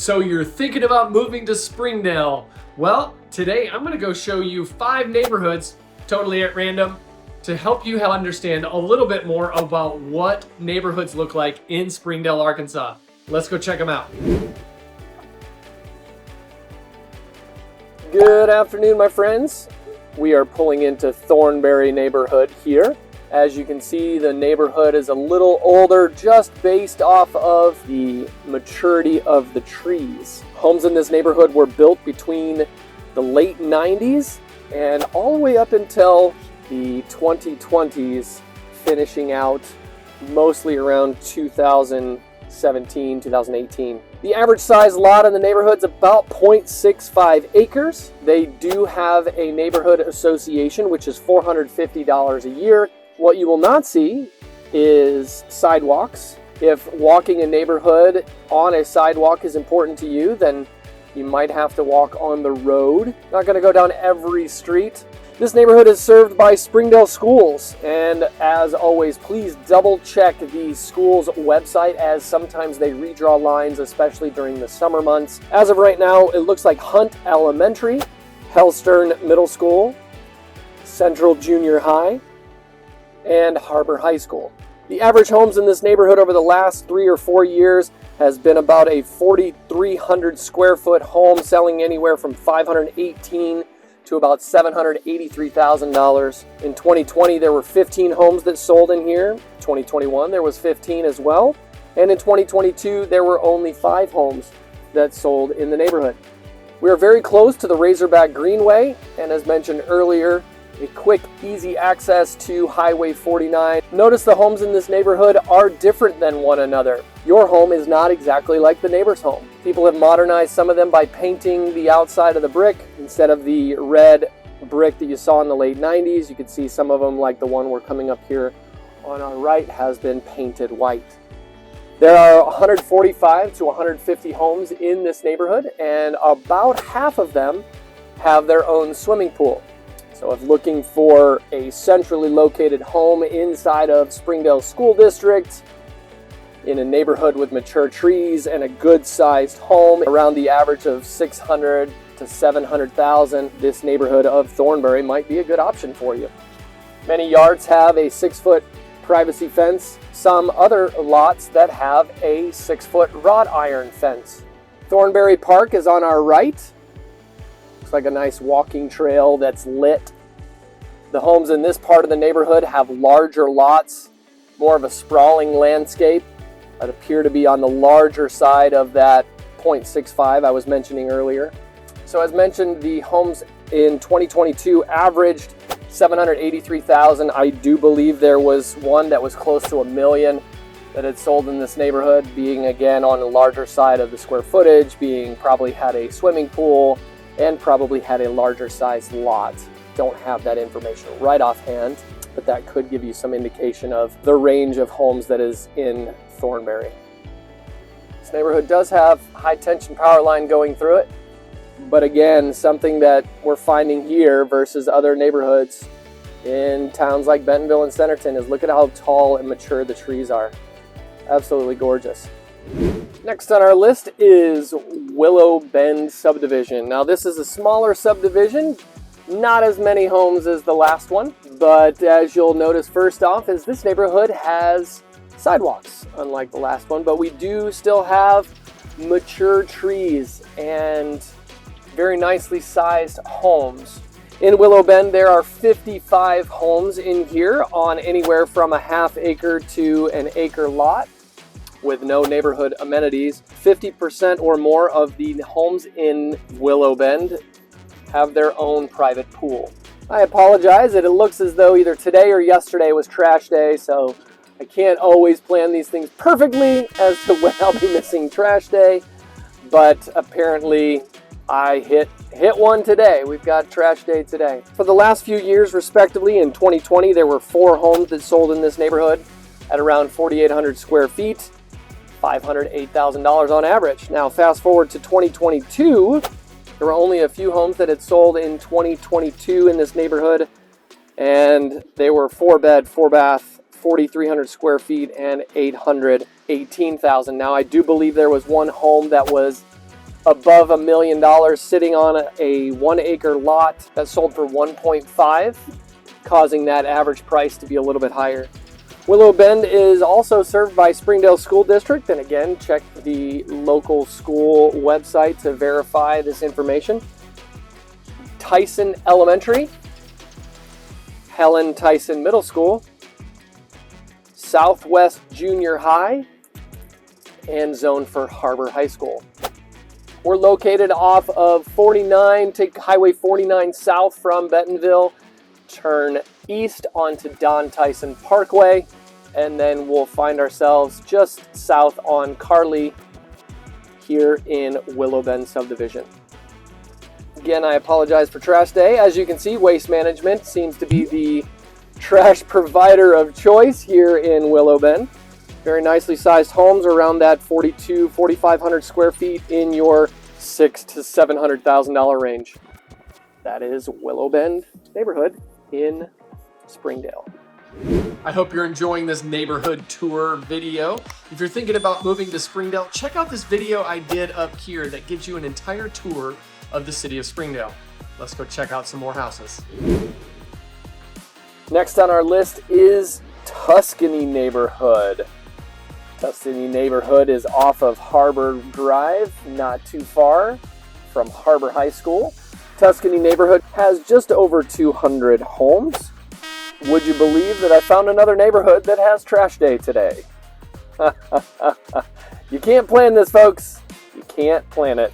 So you're thinking about moving to Springdale. Well, today I'm going to go show you 5 neighborhoods, totally at random, to help you understand a little bit more about what neighborhoods look like in Springdale, Arkansas. Let's go check them out. Good afternoon, my friends. We are pulling into Thornberry neighborhood here. As you can see, the neighborhood is a little older just based off of the maturity of the trees. Homes in this neighborhood were built between the late 90s and all the way up until the 2020s, finishing out mostly around 2017, 2018. The average size lot in the neighborhood is about 0.65 acres. They do have a neighborhood association, which is $450 a year. What you will not see is sidewalks. If walking a neighborhood on a sidewalk is important to you, then you might have to walk on the road. Not going to go down every street. This neighborhood is served by Springdale schools, and as always, please double check the school's website, as sometimes they redraw lines, especially during the summer months. As of right now, it looks like Hunt Elementary, HELLSTERN Middle School, Central Junior High, and har-ber High School. The average homes in this neighborhood over the last 3 or 4 years has been about a 4,300 square foot home, selling anywhere from $518 to about $783,000. In 2020, there were 15 homes that sold in here. 2021, there was 15 as well. And in 2022, there were only 5 homes that sold in the neighborhood. We are very close to the Razorback Greenway, and as mentioned earlier, a quick, easy access to Highway 49. Notice the homes in this neighborhood are different than one another. Your home is not exactly like the neighbor's home. People have modernized some of them by painting the outside of the brick instead of the red brick that you saw in the late 90s. You can see some of them, like the one we're coming up here on our right, has been painted white. There are 145 to 150 homes in this neighborhood, and about half of them have their own swimming pool. So if looking for a centrally located home inside of Springdale School District, in a neighborhood with mature trees and a good-sized home around the average of $600,000 to $700,000, this neighborhood of Thornberry might be a good option for you. Many yards have a 6-foot privacy fence. Some other lots that have a 6-foot wrought iron fence. Thornberry Park is on our right. Looks like a nice walking trail that's lit. The homes in this part of the neighborhood have larger lots, more of a sprawling landscape that appear to be on the larger side of that 0.65 I was mentioning earlier. So as mentioned, the homes in 2022 averaged $783,000. I do believe there was one that was close to $1 million that had sold in this neighborhood, being again on the larger side of the square footage, being probably had a swimming pool and probably had a larger sized lot. Don't have that information right offhand, but that could give you some indication of the range of homes that is in Thornberry. This neighborhood does have high tension power line going through it, but again, something that we're finding here versus other neighborhoods in towns like Bentonville and Centerton is look at how tall and mature the trees are. Absolutely gorgeous. Next on our list is Willow Bend subdivision. Now this is a smaller subdivision, not as many homes as the last one, but as you'll notice first off is this neighborhood has sidewalks, unlike the last one, but we do still have mature trees and very nicely sized homes. In Willow Bend, there are 55 homes in here on anywhere from a ½ acre to an acre lot with no neighborhood amenities. 50% or more of the homes in Willow Bend have their own private pool. I apologize that it looks as though either today or yesterday was trash day, so I can't always plan these things perfectly as to when I'll be missing trash day, but apparently I hit one today. We've got trash day today. For the last few years, respectively, in 2020, there were 4 homes that sold in this neighborhood at around 4,800 square feet, $508,000 on average. Now, fast forward to 2022, there were only a few homes that had sold in 2022 in this neighborhood, and they were 4-bed, 4-bath, 4,300 square feet, and $818,000. Now, I do believe there was one home that was above $1 million sitting on a 1 acre lot that sold for 1.5, causing that average price to be a little bit higher. Willow Bend is also served by Springdale School District, and again, check the local school website to verify this information. TYSON Elementary, Helen Tyson Middle School, Southwest Junior High, and zoned for har-ber High School. We're located off of 49, take Highway 49 south from Bentonville, turn east onto Don Tyson Parkway, and then we'll find ourselves just south on Carly here in Willow Bend subdivision. Again, I apologize for trash day. As you can see, Waste Management seems to be the trash provider of choice here in Willow Bend. Very nicely sized homes around that 4,500 square feet in your $600,000 to $700,000 range. That is Willow Bend neighborhood in Springdale. I hope you're enjoying this neighborhood tour video. If you're thinking about moving to Springdale, check out this video I did up here that gives you an entire tour of the city of Springdale. Let's go check out some more houses. Next on our list is Tuscany neighborhood. Tuscany neighborhood is off of har-ber Drive, not too far from har-ber High School. Tuscany neighborhood has just over 200 homes. Would you believe that I found another neighborhood that has trash day today? You can't plan this, folks. You can't plan it.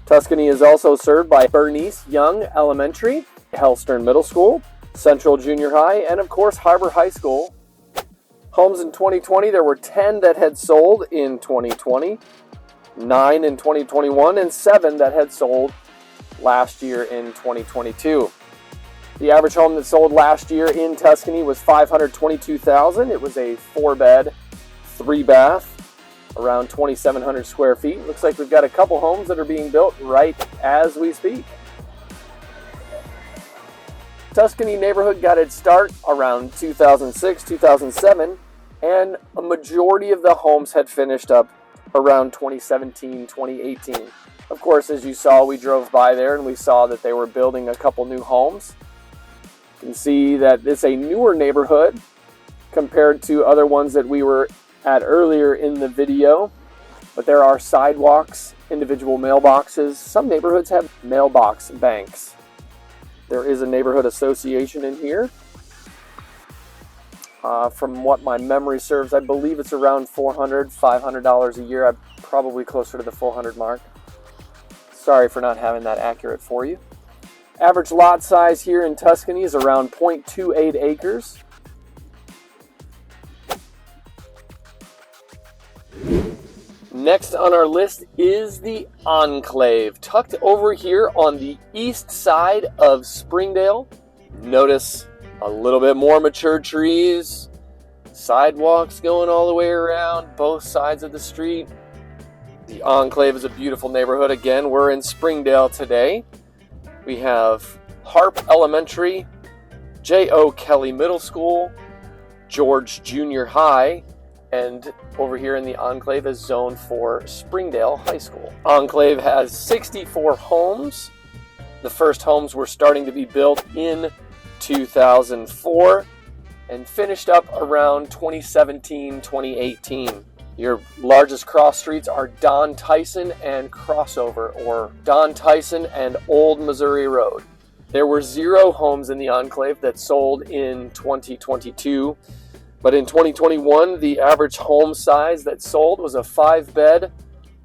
Tuscany is also served by BERNICE Young Elementary, HELLSTERN Middle School, Central Junior High, and of course har-ber High School. Homes in 2020, there were 10 that had sold in 2020, 9 in 2021, and 7 that had sold last year in 2022. The average home that sold last year in Tuscany was $522,000. It was a 4-bed, 3-bath, around 2,700 square feet. Looks like we've got a couple homes that are being built right as we speak. Tuscany neighborhood got its start around 2006, 2007, and a majority of the homes had finished up around 2017, 2018. Of course, as you saw, we drove by there and we saw that they were building a couple new homes. You can see that it's a newer neighborhood compared to other ones that we were at earlier in the video, but there are sidewalks, individual mailboxes. Some neighborhoods have mailbox banks. There is a neighborhood association in here. From what my memory serves, I believe it's around $400, $500 a year. I'm probably closer to the 400 mark. Sorry for not having that accurate for you. Average lot size here in Tuscany is around 0.28 acres. Next on our list is the Enclave, tucked over here on the east side of Springdale. Notice a little bit more mature trees, sidewalks going all the way around both sides of the street. The Enclave is a beautiful neighborhood. Again, we're in Springdale today. We have HARP Elementary, J.O. Kelly Middle School, George Junior High, and over here in the Enclave is zoned for Springdale High School. Enclave has 64 homes. The first homes were starting to be built in 2004 and finished up around 2017, 2018. Your largest cross streets are Don Tyson and Crossover, or Don Tyson and Old Missouri Road. There were 0 homes in the Enclave that sold in 2022. But in 2021, the average home size that sold was a 5-bed,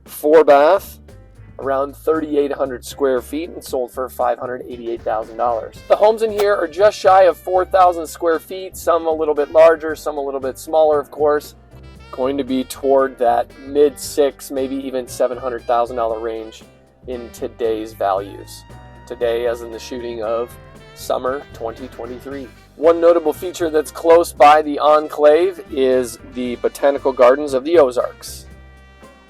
4-bath, around 3,800 square feet, and sold for $588,000. The homes in here are just shy of 4,000 square feet, some a little bit larger, some a little bit smaller, of course. Going to be toward that mid-6, maybe even $700,000 range in today's values. Today, as in the shooting of summer 2023. One notable feature that's close by the Enclave is the Botanical Gardens of the Ozarks.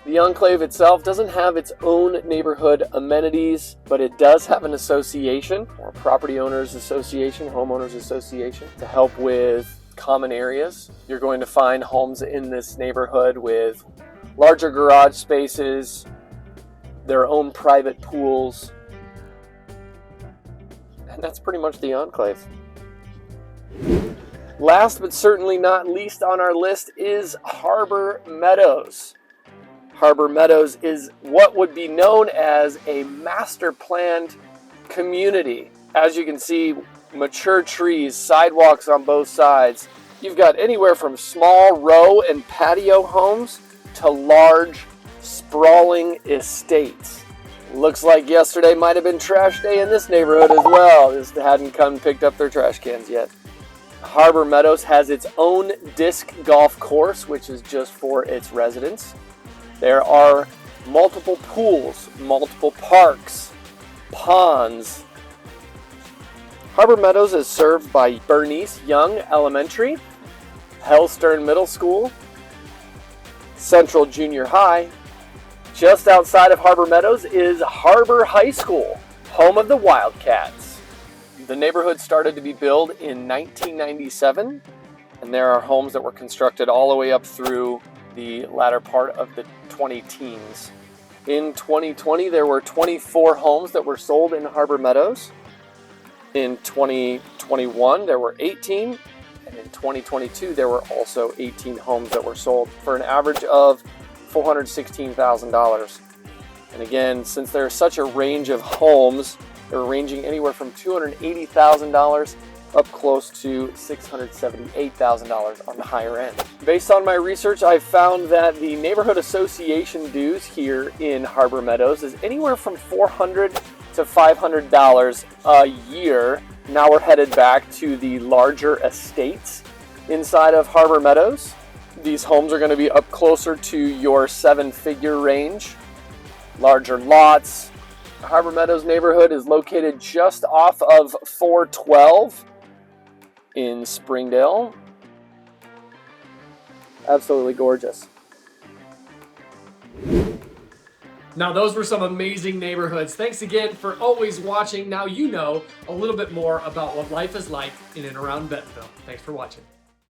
The Enclave itself doesn't have its own neighborhood amenities, but it does have an association, or property owners association, homeowners association, to help with common areas. You're going to find homes in this neighborhood with larger garage spaces, their own private pools. And that's pretty much the enclave. Last but certainly not least on our list is Har-ber Meadows. Har-ber Meadows is what would be known as a master planned community. As you can see, mature trees, sidewalks on both sides. You've got anywhere from small row and patio homes to large, sprawling estates. Looks like yesterday might have been trash day in this neighborhood as well. Just hadn't come and picked up their trash cans yet. Har-ber Meadows has its own disc golf course, which is just for its residents. There are multiple pools, multiple parks, ponds. Har-ber Meadows is served by BERNICE Young Elementary, HELLSTERN Middle School, Central Junior High. Just outside of Har-ber Meadows is har-ber High School, home of the Wildcats. The neighborhood started to be built in 1997, and there are homes that were constructed all the way up through the latter part of the 20-teens. In 2020, there were 24 homes that were sold in Har-ber Meadows. In 2021, there were 18, and in 2022, there were also 18 homes that were sold for an average of $416,000. And again, since there's such a range of homes, they're ranging anywhere from $280,000 up close to $678,000 on the higher end. Based on my research, I've found that the neighborhood association dues here in Har-ber Meadows is anywhere from $400 to $500 a year. Now we're headed back to the larger estates inside of Har-ber Meadows. These homes are going to be up closer to your 7-figure range, larger lots. Har-ber Meadows neighborhood is located just off of 412 in Springdale. Absolutely gorgeous. Now those were some amazing neighborhoods. Thanks again for always watching. Now you know a little bit more about what life is like in and around Bentonville. Thanks for watching.